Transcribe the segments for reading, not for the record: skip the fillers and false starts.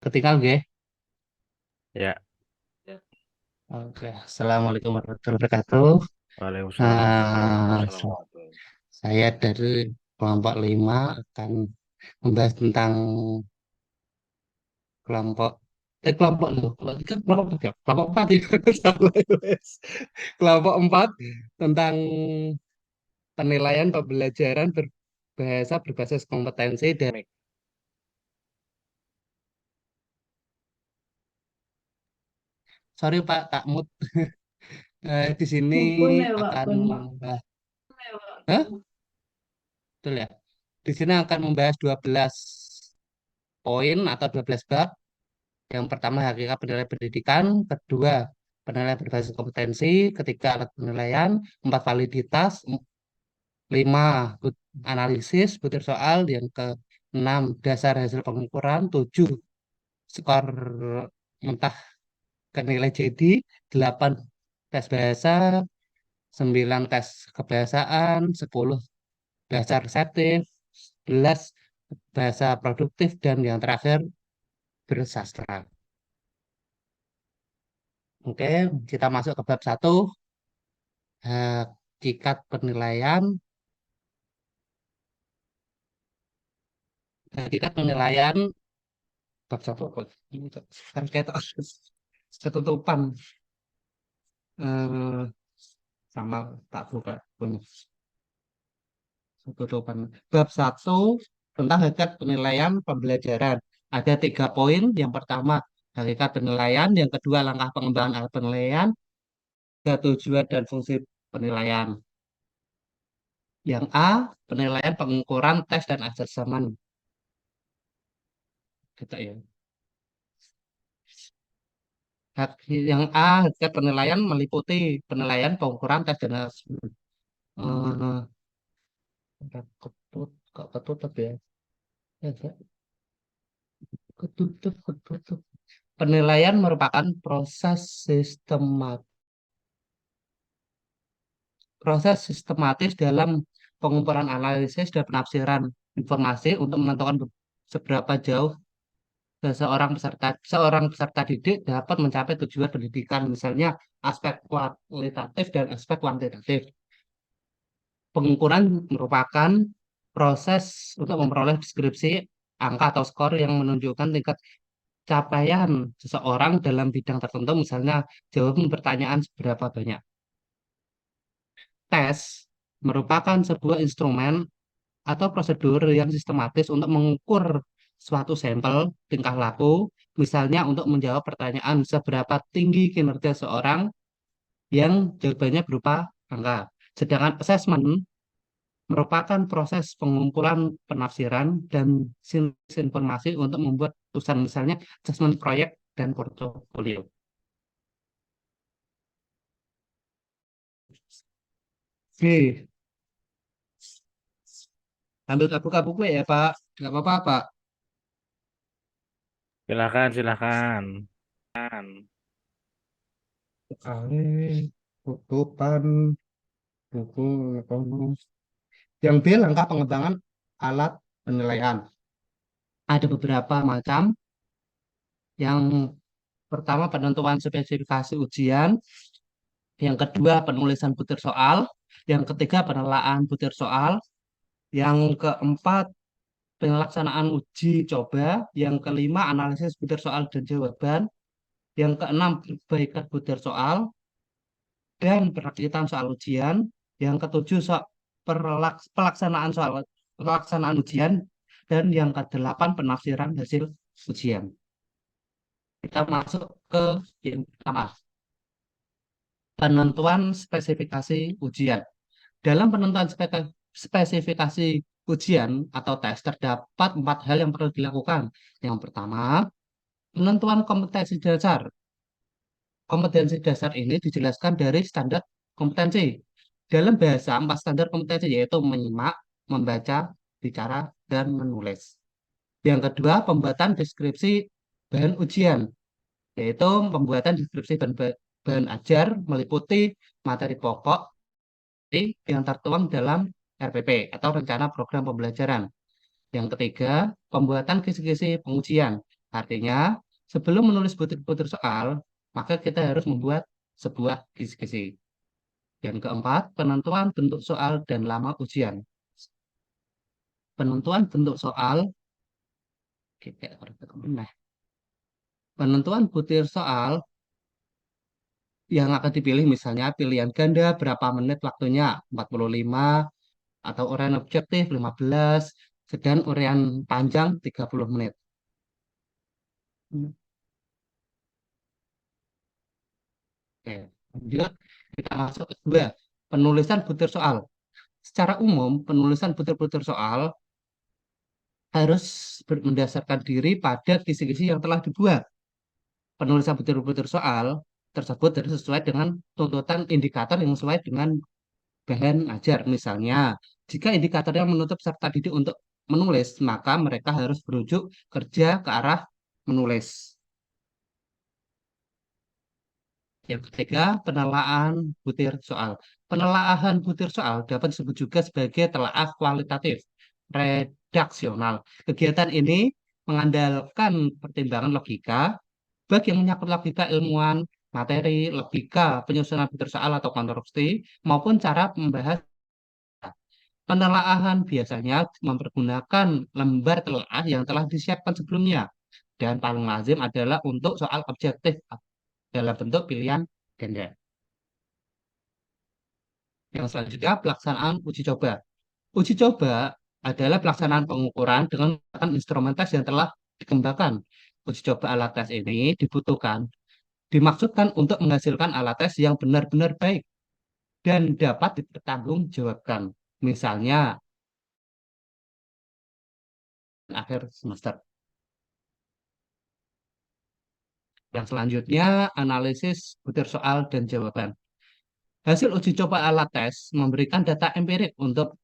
Ketinggal nggih. Ya, Oke, Assalamualaikum warahmatullahi wabarakatuh. Waalaikumsalam Nah, warahmatullahi wabarakatuh. saya dari kelompok 5 akan membahas tentang kelompok kelompok loh. Kalau itu kelompok berapa? Kelompok 4 itu salah, wes. Kelompok 4 tentang penilaian pembelajaran berbahasa berbasis kompetensi dan sorry Pak, tak mood. Di sini Pun lewat akan pun. membahas. Hah? Betul ya? Di sini akan membahas 12 poin atau 12 bab. Yang pertama hakikat penilaian pendidikan, kedua penilaian berbasis kompetensi, ketiga alat penilaian, empat validitas, lima analisis butir soal, yang ke enam dasar hasil pengukuran, tujuh skor mentah ke nilai JD, delapan tes bahasa, sembilan tes kebahasaan, sepuluh bahasa reseptif, 11 bahasa produktif, dan yang terakhir bersastra. Oke, kita masuk ke bab satu. Hakikat penilaian. Hakikat penilaian bab satu apa? Kan kayak ketutupan. eh, Sama tak buka punya ketutupan. Bab satu tentang hakikat penilaian pembelajaran. Ada tiga poin. Yang pertama hakikat penilaian, yang kedua langkah pengembangan alat penilaian, ketiga tujuan dan fungsi penilaian. Yang A, penilaian pengukuran tes dan asesmen. Kita ya. Yang A, hakikat penilaian meliputi penilaian, pengukuran, tes, dan asesmen. Eh, udah kok ketutup ya? Ya, ya. Ketutup. Penilaian merupakan proses sistematis dalam pengumpulan analisis dan penafsiran informasi untuk menentukan seberapa jauh seorang peserta didik dapat mencapai tujuan pendidikan, misalnya aspek kualitatif dan aspek kuantitatif. Pengukuran merupakan proses untuk memperoleh deskripsi angka atau skor yang menunjukkan tingkat capaian seseorang dalam bidang tertentu, misalnya jawaban pertanyaan seberapa banyak. Tes merupakan sebuah instrumen atau prosedur yang sistematis untuk mengukur suatu sampel tingkah laku, misalnya untuk menjawab pertanyaan seberapa tinggi kinerja seorang yang jawabannya berupa angka. Sedangkan assessment merupakan proses pengumpulan penafsiran dan sintesis informasi untuk membuat keputusan, misalnya asesmen proyek dan portofolio. Oke, ambil buka buku ya Pak, nggak apa-apa Pak. Silakan, silakan. Kali tutupan buku ekonomi. Yang B, langkah pengembangan alat penilaian. Ada beberapa macam. Yang pertama penentuan spesifikasi ujian, yang kedua penulisan butir soal, yang ketiga penelaah butir soal, yang keempat pelaksanaan uji coba, yang kelima analisis butir soal dan jawaban, yang keenam perbaikan butir soal dan perakitan soal ujian, yang ketujuh pelaksanaan ujian, dan yang kedelapan penafsiran hasil ujian. Kita masuk ke yang pertama, penentuan spesifikasi ujian. Dalam penentuan spesifikasi ujian atau tes terdapat empat hal yang perlu dilakukan. Yang pertama, penentuan kompetensi dasar. Kompetensi dasar ini dijelaskan dari standar kompetensi. Dalam bahasa, empat standar kompetensi yaitu menyimak, membaca, bicara, dan menulis. Yang kedua, pembuatan deskripsi bahan ujian, yaitu pembuatan deskripsi bahan ajar meliputi materi pokok yang tertuang dalam RPP atau Rencana Program Pembelajaran. Yang ketiga, pembuatan kisi-kisi pengujian, Artinya, sebelum menulis butir-butir soal, maka kita harus membuat sebuah kisi-kisi. Yang keempat, penentuan bentuk soal dan lama ujian. Penentuan bentuk soal, kita penentuan butir soal yang akan dipilih misalnya pilihan ganda berapa menit waktunya 45 atau uraian objektif 15 sedang uraian panjang 30 menit. Oke. Lanjut kita masuk ke dua penulisan butir soal. Secara umum penulisan butir-butir soal harus mendasarkan diri pada kisi-kisi yang telah dibuat. Penulisan butir-butir soal tersebut harus sesuai dengan tuntutan indikator yang sesuai dengan bahan ajar. Misalnya, jika indikatornya menuntut peserta didik untuk menulis, maka mereka harus berujuk kerja ke arah menulis. Yang ketiga, penelaahan butir soal. Penelaahan butir soal dapat disebut juga sebagai telaah kualitatif redaksional. Kegiatan ini mengandalkan pertimbangan logika, baik yang menyangkut logika ilmuwan, materi, logika, penyusunan butir soal atau konstruksi, maupun cara membahas. Penelaahan biasanya mempergunakan lembar telaah yang telah disiapkan sebelumnya, dan paling lazim adalah untuk soal objektif dalam bentuk pilihan ganda. Yang selanjutnya, pelaksanaan uji coba. Uji coba adalah pelaksanaan pengukuran dengan menggunakan instrumen tes yang telah dikembangkan. Uji coba alat tes ini dimaksudkan untuk menghasilkan alat tes yang benar-benar baik dan dapat dipertanggungjawabkan. Misalnya, akhir semester. Yang selanjutnya, analisis butir soal dan jawaban. Hasil uji coba alat tes memberikan data empirik untuk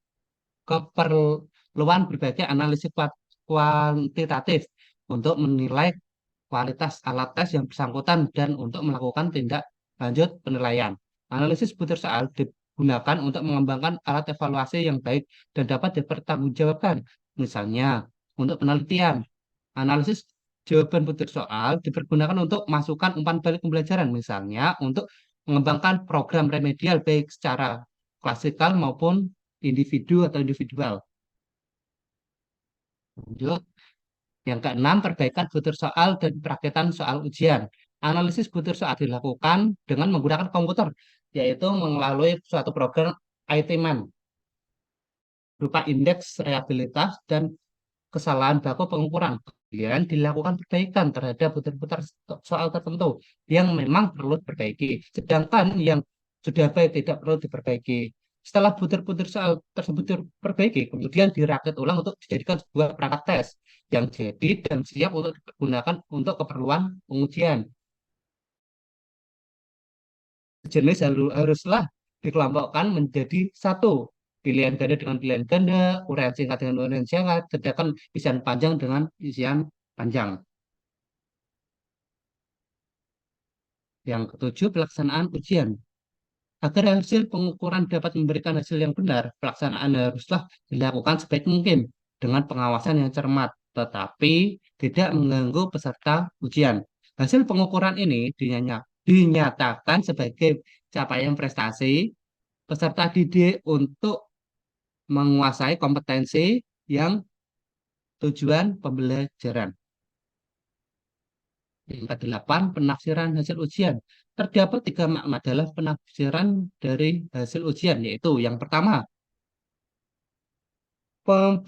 keperluan berbagai analisis kuantitatif untuk menilai kualitas alat tes yang bersangkutan dan untuk melakukan tindak lanjut penilaian. Analisis butir soal digunakan untuk mengembangkan alat evaluasi yang baik dan dapat dipertanggungjawabkan. Misalnya, untuk penelitian, analisis jawaban butir soal dipergunakan untuk masukan umpan balik pembelajaran, misalnya untuk mengembangkan program remedial baik secara klasikal maupun individu atau individual. Lanjut. Yang keenam, perbaikan butir soal dan perakitan soal ujian. Analisis butir soal dilakukan dengan menggunakan komputer, yaitu melalui suatu program IT-Man, berupa indeks reliabilitas dan kesalahan baku pengukuran. Kemudian dilakukan perbaikan terhadap butir-butir soal tertentu yang memang perlu diperbaiki, sedangkan yang sudah baik tidak perlu diperbaiki. Setelah butir-butir soal tersebut diperbaiki, kemudian dirakit ulang untuk dijadikan sebuah perangkat tes yang jadi dan siap untuk digunakan untuk keperluan pengujian. Jenis haruslah dikelompokkan menjadi satu. Pilihan ganda dengan pilihan ganda, uraian singkat dengan uraian singkat, sedangkan isian panjang dengan isian panjang. Yang ketujuh, pelaksanaan ujian. Agar hasil pengukuran dapat memberikan hasil yang benar, pelaksanaan haruslah dilakukan sebaik mungkin dengan pengawasan yang cermat, tetapi tidak mengganggu peserta ujian. Hasil pengukuran ini dinyatakan sebagai capaian prestasi peserta didik untuk menguasai kompetensi yang tujuan pembelajaran. Yang kedelapan, penafsiran hasil ujian. Terdapat tiga makna dalam penafsiran dari hasil ujian, yaitu yang pertama, pem-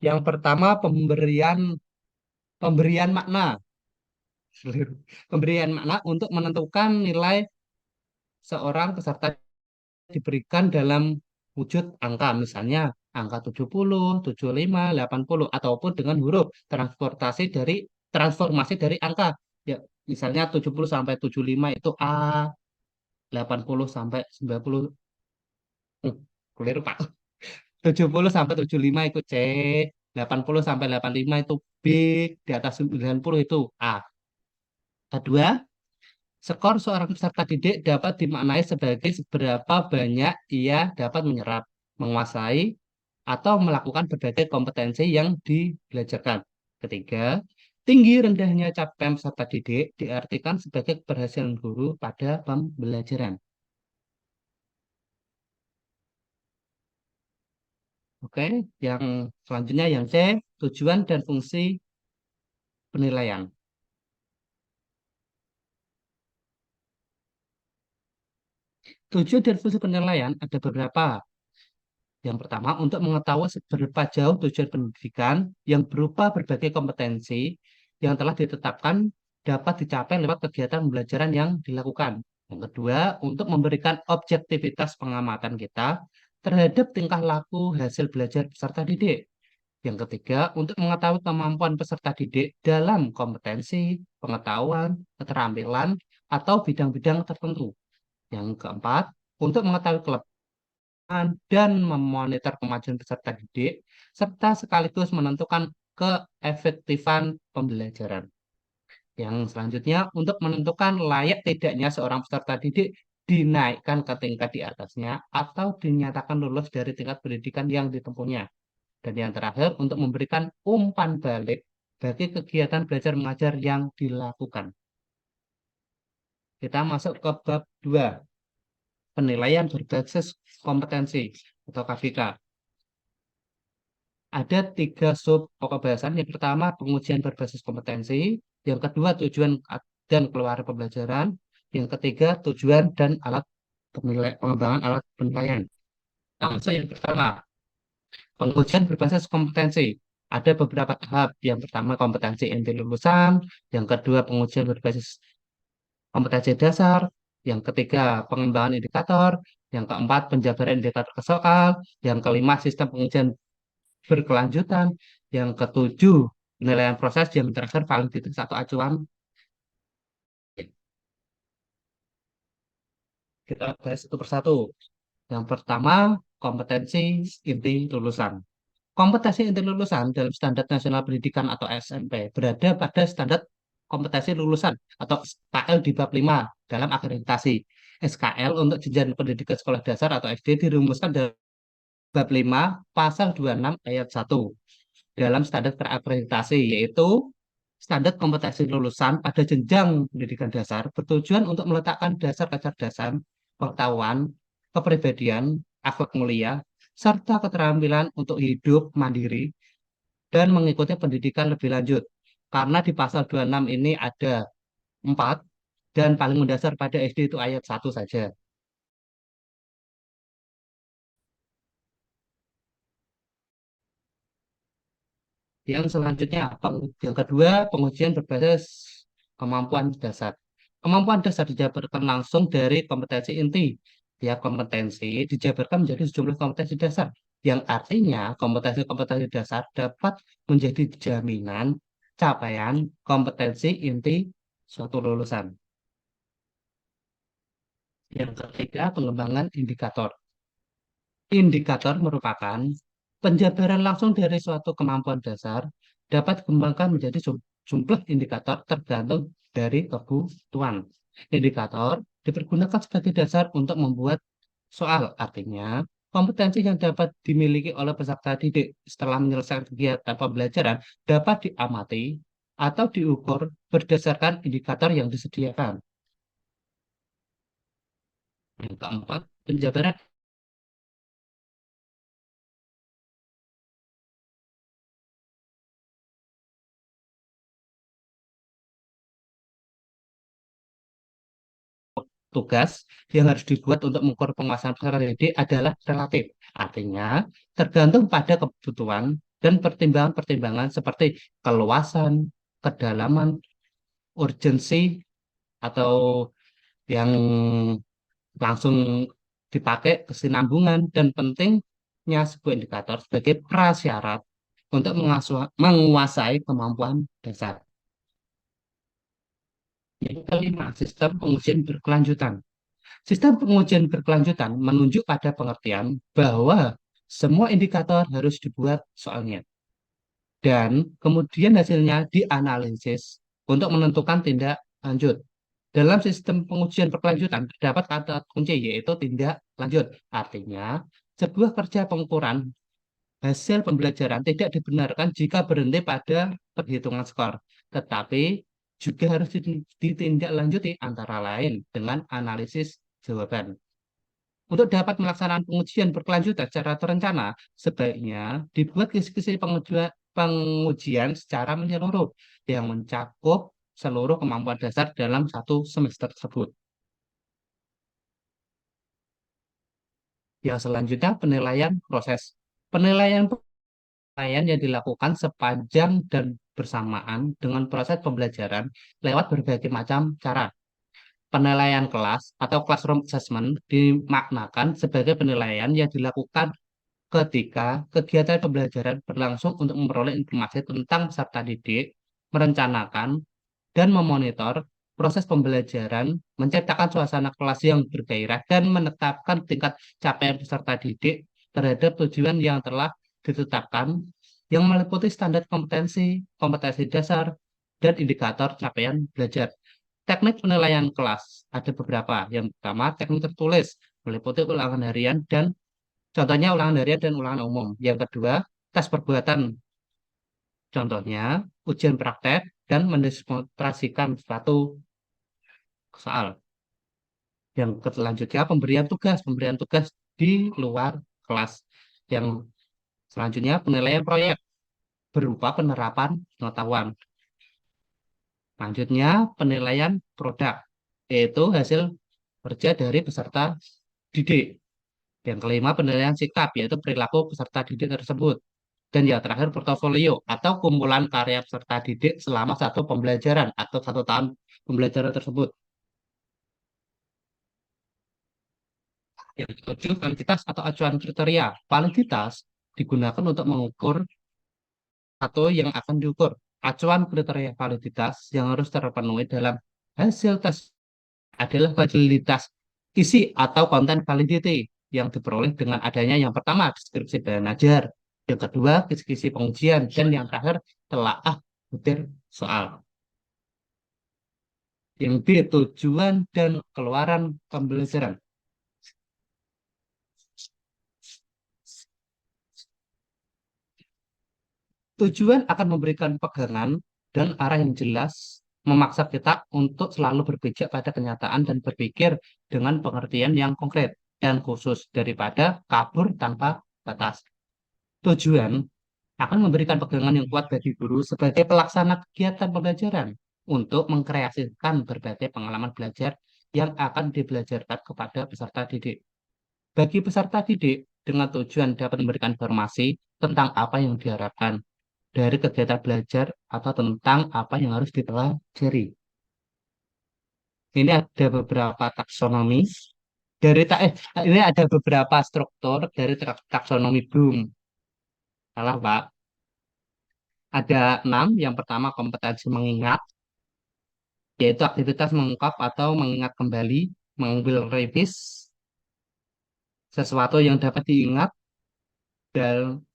yang pertama pemberian pemberian makna, pemberian makna untuk menentukan nilai seorang peserta diberikan dalam wujud angka, misalnya angka 70, 75, 80, ataupun dengan huruf transformasi dari angka. Ya, misalnya 70 sampai 75 itu A, 80 sampai 90 keliru Pak. 70 sampai 75 itu C, 80 sampai 85 itu B, di atas 90 itu A. Kedua, skor seorang peserta didik dapat dimaknai sebagai seberapa banyak ia dapat menyerap, menguasai, atau melakukan berbagai kompetensi yang dibelajarkan. Ketiga, tinggi rendahnya capaian peserta didik diartikan sebagai keberhasilan guru pada pembelajaran. Oke, yang selanjutnya yang C, tujuan dan fungsi penilaian. Tujuan dan fungsi penilaian ada beberapa. Yang pertama, untuk mengetahui seberapa jauh tujuan pendidikan yang berupa berbagai kompetensi yang telah ditetapkan dapat dicapai lewat kegiatan pembelajaran yang dilakukan. Yang kedua, untuk memberikan objektivitas pengamatan kita terhadap tingkah laku hasil belajar peserta didik. Yang ketiga, untuk mengetahui kemampuan peserta didik dalam kompetensi, pengetahuan, keterampilan, atau bidang-bidang tertentu. Yang keempat, untuk mengetahui dan memonitor kemajuan peserta didik, serta sekaligus menentukan keefektifan pembelajaran. Yang selanjutnya, untuk menentukan layak tidaknya seorang peserta didik dinaikkan ke tingkat di atasnya atau dinyatakan lulus dari tingkat pendidikan yang ditempuhnya. Dan yang terakhir, untuk memberikan umpan balik bagi kegiatan belajar mengajar yang dilakukan. Kita masuk ke bab 2, penilaian berbasis kompetensi atau KBK. Ada 3 sub pokok bahasan. Yang pertama, pengujian berbasis kompetensi. Yang kedua, tujuan dan keluar pembelajaran. Yang ketiga, tujuan dan alat pengembangan alat penilaian. Nah, so yang pertama, pengujian berbasis kompetensi. Ada beberapa tahap. Yang pertama, kompetensi inti lulusan. Yang kedua, pengujian berbasis kompetensi dasar. Yang ketiga, pengembangan indikator. Yang keempat, penjabaran indikator ke soal. Yang kelima, sistem pengujian berkelanjutan. Yang ketujuh, penilaian proses. Yang terakhir, paling titik satu acuan. Kita bahas satu persatu. Yang pertama, kompetensi inti lulusan. Kompetensi inti lulusan dalam Standar Nasional Pendidikan atau SMP berada pada standar kompetensi lulusan atau SKL di bab 5 dalam akreditasi. SKL untuk jenjang pendidikan sekolah dasar atau SD dirumuskan dalam bab 5 pasal 26 ayat 1 dalam standar terakreditasi, yaitu standar kompetensi lulusan pada jenjang pendidikan dasar bertujuan untuk meletakkan dasar kecerdasan, pengetahuan, kepribadian, akhlak mulia, serta keterampilan untuk hidup mandiri dan mengikuti pendidikan lebih lanjut. Karena di pasal 26 ini ada 4 dan paling mendasar pada SD itu ayat 1 saja. Yang selanjutnya, yang kedua, pengujian berbasis kemampuan dasar. Kemampuan dasar dijabarkan langsung dari kompetensi inti. Ya, kompetensi dijabarkan menjadi sejumlah kompetensi dasar, yang artinya kompetensi-kompetensi dasar dapat menjadi jaminan capaian kompetensi inti suatu lulusan. Yang ketiga, pengembangan indikator. Indikator merupakan penjabaran langsung dari suatu kemampuan dasar dapat dikembangkan menjadi jumlah indikator tergantung dari kebutuhan. Indikator dipergunakan sebagai dasar untuk membuat soal, artinya kompetensi yang dapat dimiliki oleh peserta didik setelah menyelesaikan kegiatan pembelajaran dapat diamati atau diukur berdasarkan indikator yang disediakan. Yang keempat, penjabaran tugas yang harus dibuat untuk mengukur penguasaan peserta didik adalah relatif. Artinya, tergantung pada kebutuhan dan pertimbangan-pertimbangan seperti keluasan, kedalaman, urgensi, atau yang langsung dipakai kesinambungan dan pentingnya sebuah indikator sebagai prasyarat untuk menguasai kemampuan dasar. Yang kelima, sistem pengujian berkelanjutan. Sistem pengujian berkelanjutan menunjuk pada pengertian bahwa semua indikator harus dibuat soalnya dan kemudian hasilnya dianalisis untuk menentukan tindak lanjut. Dalam sistem pengujian berkelanjutan terdapat kata kunci yaitu tindak lanjut. Artinya, sebuah kerja pengukuran Hasil pembelajaran tidak dibenarkan jika berhenti pada perhitungan skor, tetapi juga harus ditindaklanjuti antara lain dengan analisis jawaban. Untuk dapat melaksanakan pengujian berkelanjutan secara terencana, sebaiknya dibuat kisi-kisi pengujian secara menyeluruh yang mencakup seluruh kemampuan dasar dalam satu semester tersebut. Yang selanjutnya, penilaian proses. Penilaian penilaian yang dilakukan sepanjang dan bersamaan dengan proses pembelajaran lewat berbagai macam cara. Penilaian kelas atau classroom assessment dimaknakan sebagai penilaian yang dilakukan ketika kegiatan pembelajaran berlangsung untuk memperoleh informasi tentang peserta didik, merencanakan, dan memonitor proses pembelajaran, menciptakan suasana kelas yang bergairah, dan menetapkan tingkat capaian peserta didik terhadap tujuan yang telah ditetapkan yang meliputi standar kompetensi, kompetensi dasar, dan indikator capaian belajar. Teknik penilaian kelas ada beberapa. Yang pertama, teknik tertulis, meliputi ulangan harian dan contohnya ulangan harian dan ulangan umum. Yang kedua, tes perbuatan, contohnya ujian praktek dan mendemonstrasikan suatu soal. Yang selanjutnya, pemberian tugas di luar kelas. Yang selanjutnya, penilaian proyek berupa penerapan pengetahuan. Selanjutnya, penilaian produk, yaitu hasil kerja dari peserta didik. Yang kelima, penilaian sikap, yaitu perilaku peserta didik tersebut. Dan yang terakhir, portofolio atau kumpulan karya peserta didik selama satu pembelajaran atau satu tahun pembelajaran tersebut. Yang ketujuh, validitas atau acuan kriteria. Validitas digunakan untuk mengukur atau yang akan diukur. Acuan kriteria validitas yang harus terpenuhi dalam hasil tes adalah validitas isi atau konten validity yang diperoleh dengan adanya yang pertama deskripsi bahan ajar, yang kedua kisi-kisi pengujian, dan yang terakhir telaah butir soal. Yang B, tujuan dan keluaran pembelajaran. Tujuan akan memberikan pegangan dan arah yang jelas, memaksa kita untuk selalu berpijak pada kenyataan dan berpikir dengan pengertian yang konkret dan khusus daripada kabur tanpa batas. Tujuan akan memberikan pegangan yang kuat bagi guru sebagai pelaksana kegiatan pembelajaran untuk mengkreasikan berbagai pengalaman belajar yang akan dibelajarkan kepada peserta didik. Bagi peserta didik, dengan tujuan dapat memberikan informasi tentang apa yang diharapkan dari kegiatan belajar atau tentang apa yang harus dipelajari. Ini ada beberapa taksonomi dari ini ada beberapa struktur dari taksonomi Bloom. Salah, Pak. Ada 6. Yang pertama, kompetensi mengingat, yaitu aktivitas mengungkap atau mengingat kembali, mengambil revis, sesuatu yang dapat diingat,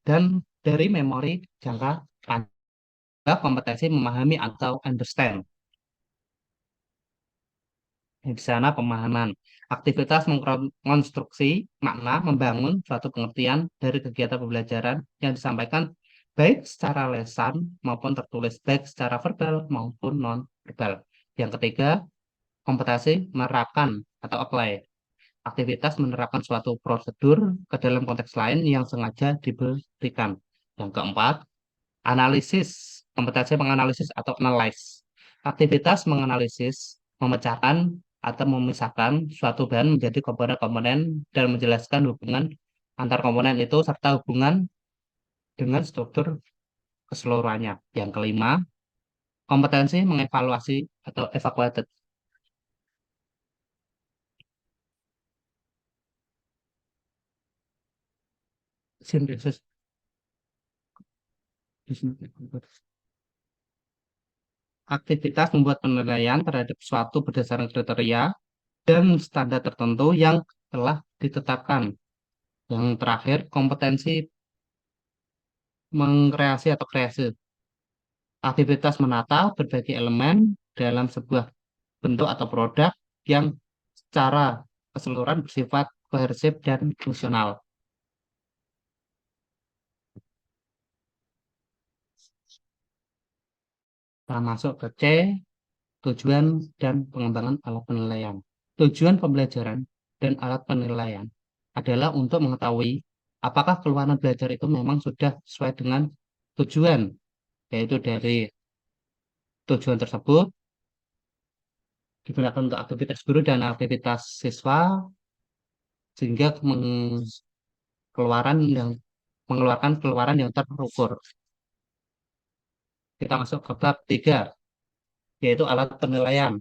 dan dari memori jangka panjang. Kompetensi memahami atau understand. Di sana pemahaman. Aktivitas mengkonstruksi makna, membangun suatu pengertian dari kegiatan pembelajaran yang disampaikan baik secara lesan maupun tertulis, baik secara verbal maupun non-verbal. Yang ketiga, kompetensi menerapkan atau apply. Aktivitas menerapkan suatu prosedur ke dalam konteks lain yang sengaja diberikan. Yang keempat, analisis, kompetensi menganalisis atau analyze. Aktivitas menganalisis, memecahkan atau memisahkan suatu bahan menjadi komponen-komponen dan menjelaskan hubungan antar komponen itu serta hubungan dengan struktur keseluruhannya. Yang kelima, kompetensi mengevaluasi atau evaluated. Sintesis. Aktivitas membuat penilaian terhadap suatu berdasarkan kriteria dan standar tertentu yang telah ditetapkan. Yang terakhir, kompetensi mengkreasi atau kreasi. Aktivitas menata berbagai elemen dalam sebuah bentuk atau produk yang secara keseluruhan bersifat kohersif dan fungsional. Kita masuk ke C, tujuan dan pengembangan alat penilaian. Tujuan pembelajaran dan alat penilaian adalah untuk mengetahui apakah keluaran belajar itu memang sudah sesuai dengan tujuan, yaitu dari tujuan tersebut digunakan untuk aktivitas guru dan aktivitas siswa sehingga keluaran yang mengeluarkan keluaran yang terukur. Kita masuk ke bab 3, yaitu alat penilaian.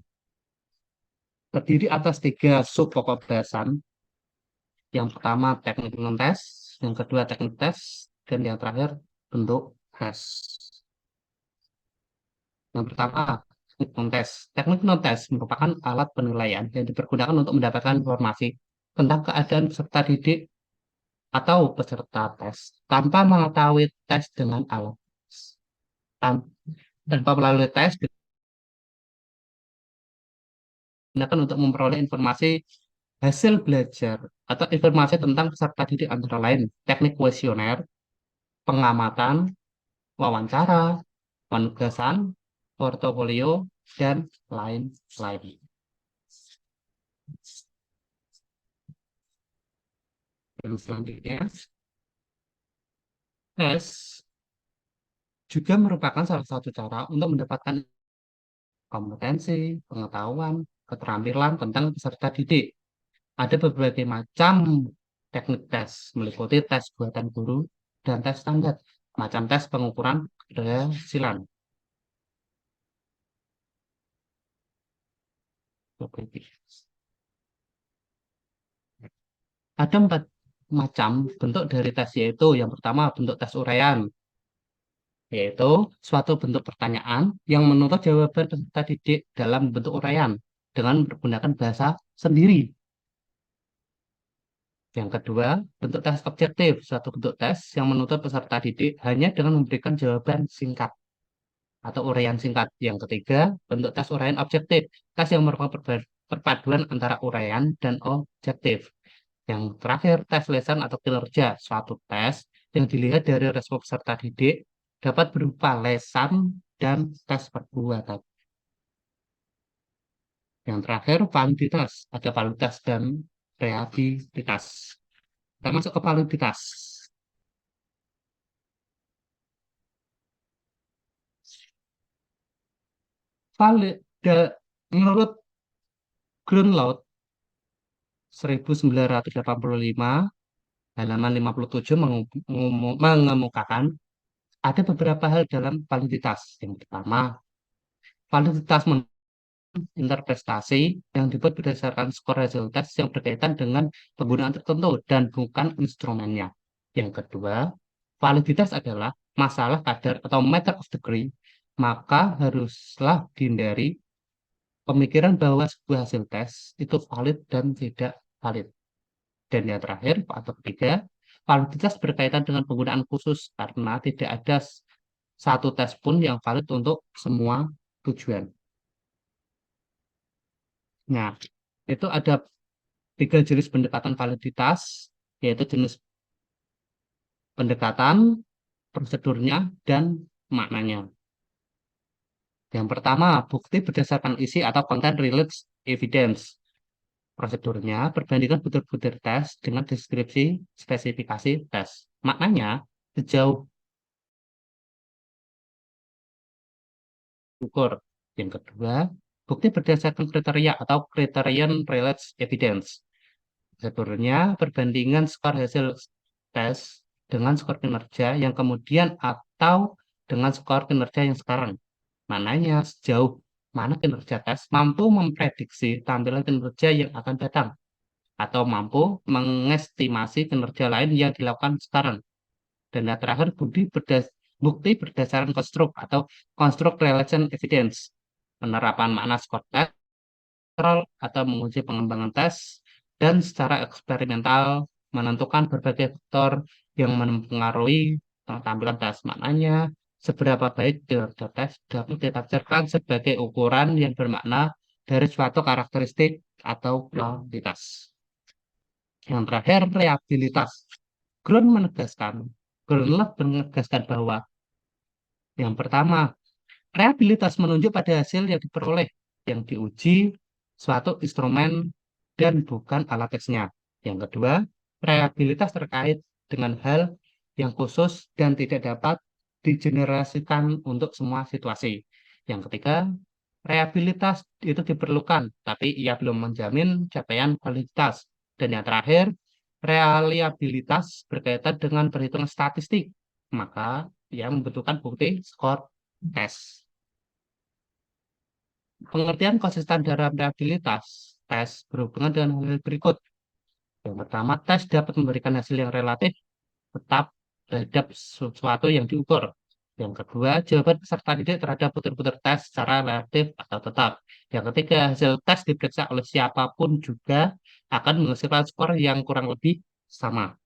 Terdiri atas 3 sub pokok bahasan. Yang pertama teknik non-tes, yang kedua teknik tes, dan yang terakhir bentuk tes. Yang pertama, teknik non-tes. Teknik non-tes merupakan alat penilaian yang dipergunakan untuk mendapatkan informasi tentang keadaan peserta didik atau peserta tes tanpa mengetahui tes dengan alat tes. Tanpa melalui tes digunakan untuk memperoleh informasi hasil belajar atau informasi tentang peserta didik antara lain teknik kuesioner, pengamatan, wawancara, penugasan, portofolio, dan lain-lain. Dan selanjutnya, tes juga merupakan salah satu cara untuk mendapatkan kompetensi, pengetahuan, keterampilan tentang peserta didik. Ada berbagai macam teknik tes, meliputi tes buatan guru dan tes standar, macam tes pengukuran keberhasilan. Ada 4 macam bentuk dari tes, yaitu yang pertama bentuk tes uraian, yaitu suatu bentuk pertanyaan yang menuntut jawaban peserta didik dalam bentuk uraian dengan menggunakan bahasa sendiri. Yang kedua, bentuk tes objektif, suatu bentuk tes yang menuntut peserta didik hanya dengan memberikan jawaban singkat atau uraian singkat. Yang ketiga, bentuk tes uraian objektif, tes yang merupakan perpaduan antara uraian dan objektif. Yang terakhir, tes lesan atau kinerja, suatu tes yang dilihat dari respon peserta didik dapat berupa lesan dan tes perbuatan. Yang terakhir, validitas, ada validitas dan realitas. Kita masuk ke validitas. Menurut Grunlaut 1985 halaman 57 mengemukakan ada beberapa hal dalam validitas. Yang pertama, validitas interpretasi yang dibuat berdasarkan skor hasil tes yang berkaitan dengan penggunaan tertentu dan bukan instrumennya. Yang kedua, validitas adalah masalah kadar atau matter of degree, maka haruslah dihindari pemikiran bahwa sebuah hasil tes itu valid dan tidak valid. Dan yang terakhir atau ketiga, validitas berkaitan dengan penggunaan khusus karena tidak ada satu tes pun yang valid untuk semua tujuan. Nah, itu ada 3 jenis pendekatan validitas, yaitu jenis pendekatan, prosedurnya, dan maknanya. Yang pertama, bukti berdasarkan isi atau content related evidence. Prosedurnya, perbandingan butir-butir tes dengan deskripsi spesifikasi tes. Maknanya, sejauh ukur. Yang kedua, bukti berdasarkan kriteria atau criterion related evidence. Prosedurnya, perbandingan skor hasil tes dengan skor kinerja yang kemudian atau dengan skor kinerja yang sekarang. Maknanya, sejauh mana kinerja tes mampu memprediksi tampilan kinerja yang akan datang atau mampu mengestimasi kinerja lain yang dilakukan sekarang. Dan yang terakhir, bukti berdasarkan konstruk atau konstruk relation evidence. Penerapan makna skor tes atau menguji pengembangan tes dan secara eksperimental menentukan berbagai faktor yang mempengaruhi tampilan tes. Maknanya, seberapa baik kinerja tes dapat ditafsirkan sebagai ukuran yang bermakna dari suatu karakteristik atau kualitas. Yang terakhir, reliabilitas. Grunlaut menegaskan bahwa yang pertama, Reliabilitas menunjuk pada hasil yang diperoleh, yang diuji suatu instrumen dan bukan alat tesnya. Yang kedua, reliabilitas terkait dengan hal yang khusus dan tidak dapat digenerasikan untuk semua situasi. Yang ketiga, reliabilitas itu diperlukan, tapi ia belum menjamin capaian kualitas. Dan yang terakhir, reliabilitas berkaitan dengan perhitungan statistik, maka ia membutuhkan bukti skor tes. Pengertian konsisten dalam reliabilitas tes berhubungan dengan hal berikut. Yang pertama, tes dapat memberikan hasil yang relatif tetap terhadap sesuatu yang diukur. Yang kedua, jawaban peserta didik terhadap putar-putar tes secara relatif atau tetap. Yang ketiga, hasil tes diperiksa oleh siapapun juga akan menghasilkan skor yang kurang lebih sama.